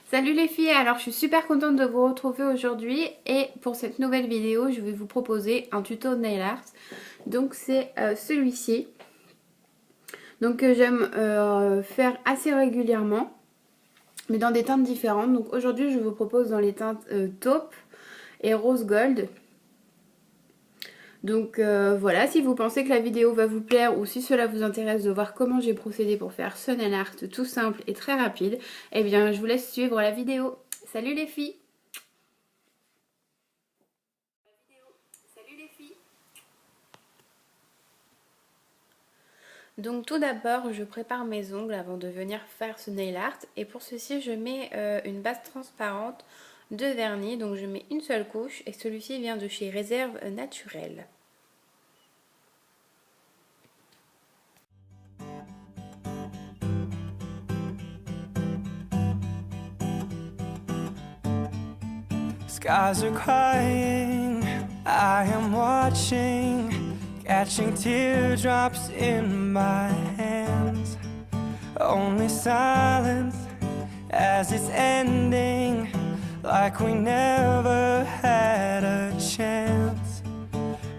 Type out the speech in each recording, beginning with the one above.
Salut les filles, alors je suis super contente de vous retrouver aujourd'hui et pour cette nouvelle vidéo je vais vous proposer un tuto nail art. Donc c'est celui-ci, donc que j'aime faire assez régulièrement mais dans des teintes différentes. Donc aujourd'hui je vous propose dans les teintes taupe et rose gold. Donc voilà, si vous pensez que la vidéo va vous plaire ou si cela vous intéresse de voir comment j'ai procédé pour faire ce nail art tout simple et très rapide, eh bien je vous laisse suivre la vidéo. Salut les filles! Donc tout d'abord je prépare mes ongles avant de venir faire ce nail art et pour ceci je mets une base transparente de vernis, donc je mets une seule couche et celui-ci vient de chez Réserve Naturelle. Skies are crying, I am watching, catching teardrops in my hands. Only silence as it's ending, like we never had a chance.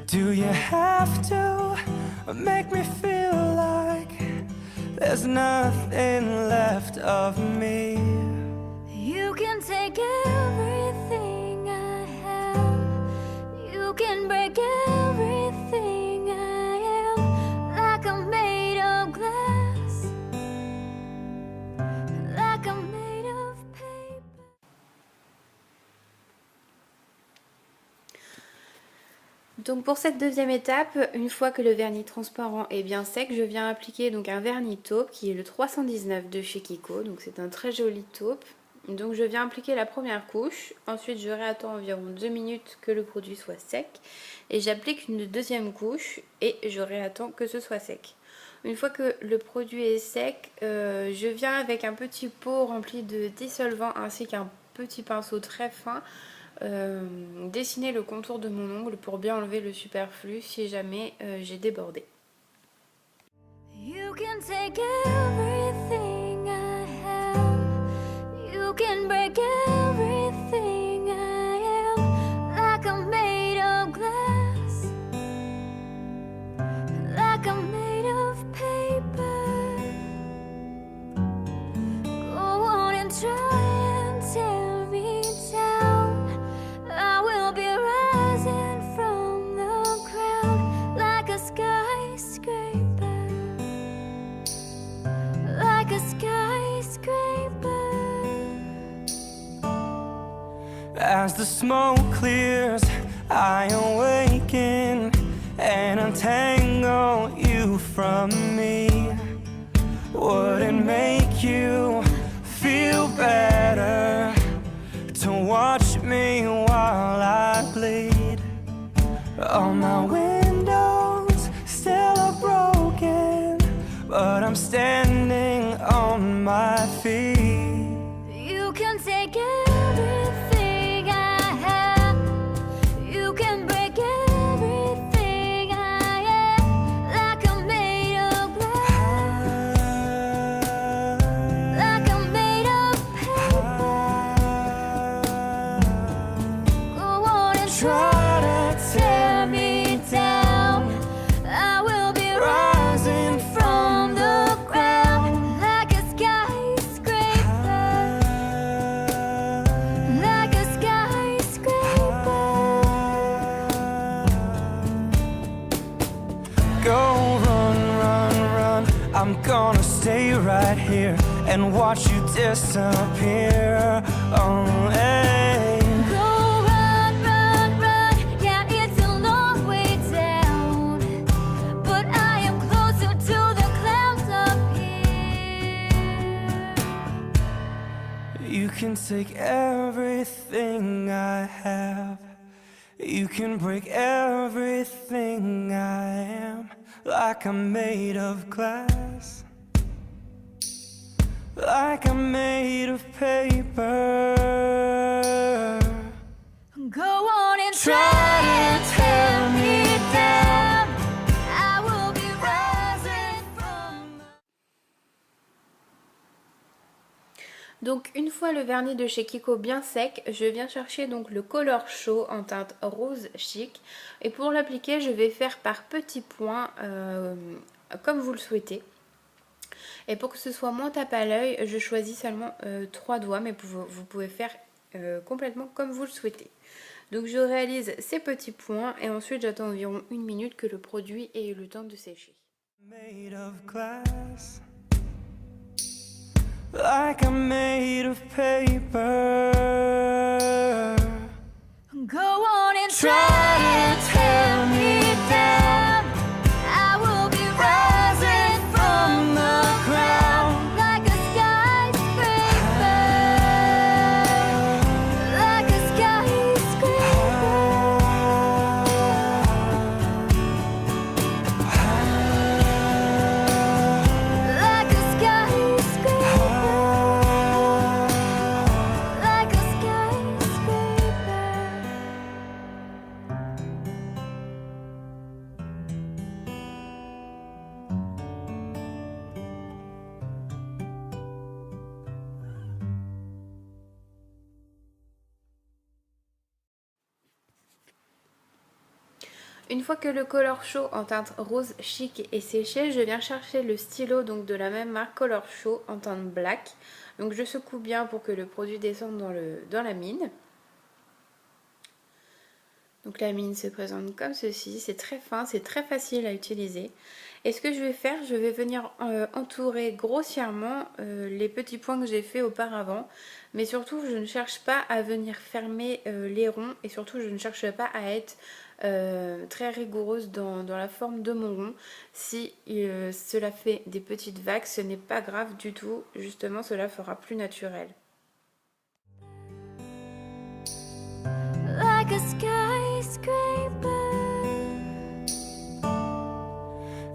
Do you have to make me feel like there's nothing left of me? You can take everything I have, you can break everything I am, like I'm made of glass, like I'm made of paper. Donc pour cette deuxième étape, une fois que le vernis transparent est bien sec, je viens appliquer donc un vernis taupe qui est le 319 de chez Kiko. Donc c'est un très joli taupe. Donc je viens appliquer la première couche, ensuite je réattends environ 2 minutes que le produit soit sec et j'applique une deuxième couche et je réattends que ce soit sec. Une fois que le produit est sec, je viens avec un petit pot rempli de dissolvant ainsi qu'un petit pinceau très fin dessiner le contour de mon ongle pour bien enlever le superflu si jamais j'ai débordé. You can take everything I have, you can break everything I am, like I'm made of glass, like I'm made of paper. Go on and try and tear me down, I will be rising from the ground like a skyscraper, like a skyscraper. As the smoke clears, I awaken and untangle you from me. Would it make you feel better to watch me while I bleed? All my windows still are broken, but I'm standing on my feet. You can take everything I have, you can break everything I am, like I'm made of glass, like I'm made of paper. Go on and try to tear me down, I will be rising from the ground like a skyscraper, like a skyscraper. Go run, run, run, I'm gonna stay right here and watch you disappear. Oh, hey. Go run, run, run, yeah, it's a long way down, but I am closer to the clouds up here. You can take everything I have, you can break everything I am, like I'm made of glass, like I'm made of paper. Go on and try to tear me down, I will be rising from Donc une fois le vernis de chez Kiko bien sec, je viens chercher donc le Color Show en teinte rose chic. Et pour l'appliquer, je vais faire par petits points comme vous le souhaitez. Et pour que ce soit moins tape à l'œil, je choisis seulement 3 doigts, mais vous pouvez faire complètement comme vous le souhaitez. Donc je réalise ces petits points et ensuite j'attends environ 1 minute que le produit ait eu le temps de sécher. Made of glass, like I'm made of paper. Go on and Try to tear me down. I will be rising from the ground like a skyscraper, like a skyscraper, like a skyscraper, like a skyscraper. Une fois que le Color Show en teinte rose chic est séché, je viens chercher le stylo donc de la même marque Color Show en teinte black. Donc je secoue bien pour que le produit descende dans la mine. Donc la mine se présente comme ceci, c'est très fin, c'est très facile à utiliser. Et ce que je vais faire, je vais venir entourer grossièrement les petits points que j'ai fait auparavant. Mais surtout, je ne cherche pas à venir fermer les ronds et surtout, je ne cherche pas à être très rigoureuse dans la forme de mon rond. Si cela fait des petites vagues, ce n'est pas grave du tout, justement cela fera plus naturel. Like a skyscraper,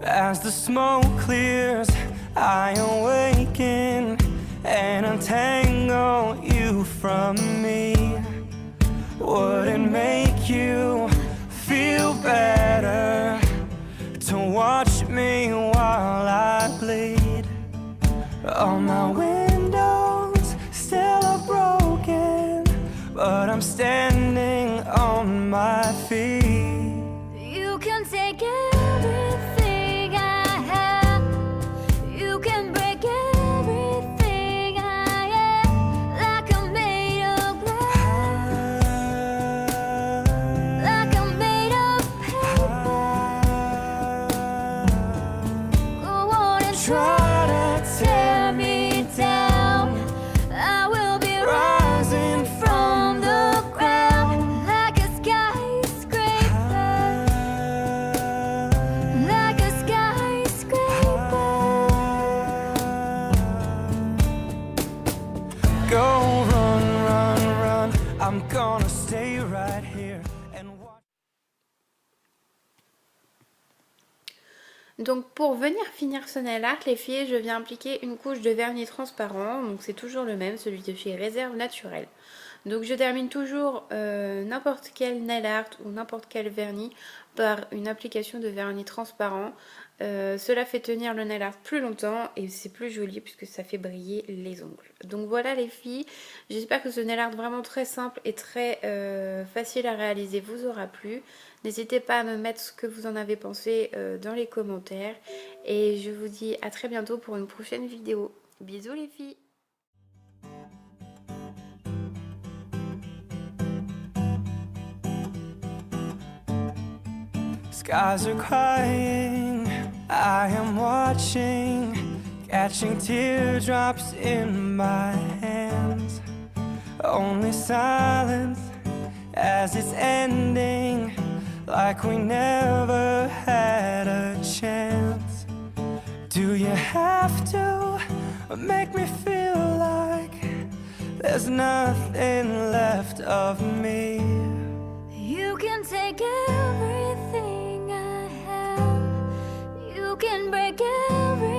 As the smoke clears, I awaken and untangle you from me. Would it make you feel better to watch me while I bleed? All my windows still are broken, but I'm standing on my feet. you can take everything I have, you can break everything I am, like I'm made of glass, like I'm made of paper. Go on and try to tear me down, I will be rising from the ground like a skyscraper, like a skyscraper. Go run, run, run, I'm gonna stay right here and watch. Donc pour venir finir ce nail art, les filles, je viens appliquer une couche de vernis transparent. Donc c'est toujours le même, celui de chez Réserve Naturelle. Donc je termine toujours n'importe quel nail art ou n'importe quel vernis par une application de vernis transparent. Cela fait tenir le nail art plus longtemps et c'est plus joli puisque ça fait briller les ongles. Donc voilà les filles, j'espère que ce nail art vraiment très simple et très facile à réaliser vous aura plu. N'hésitez pas à me mettre ce que vous en avez pensé dans les commentaires. Et je vous dis à très bientôt pour une prochaine vidéo. Bisous les filles! Skies are crying, I am watching, catching teardrops in my hands. Only silence as it's ending, like we never had a chance. Do you have to make me feel like there's nothing left of me? You can take everything I have, you can break everything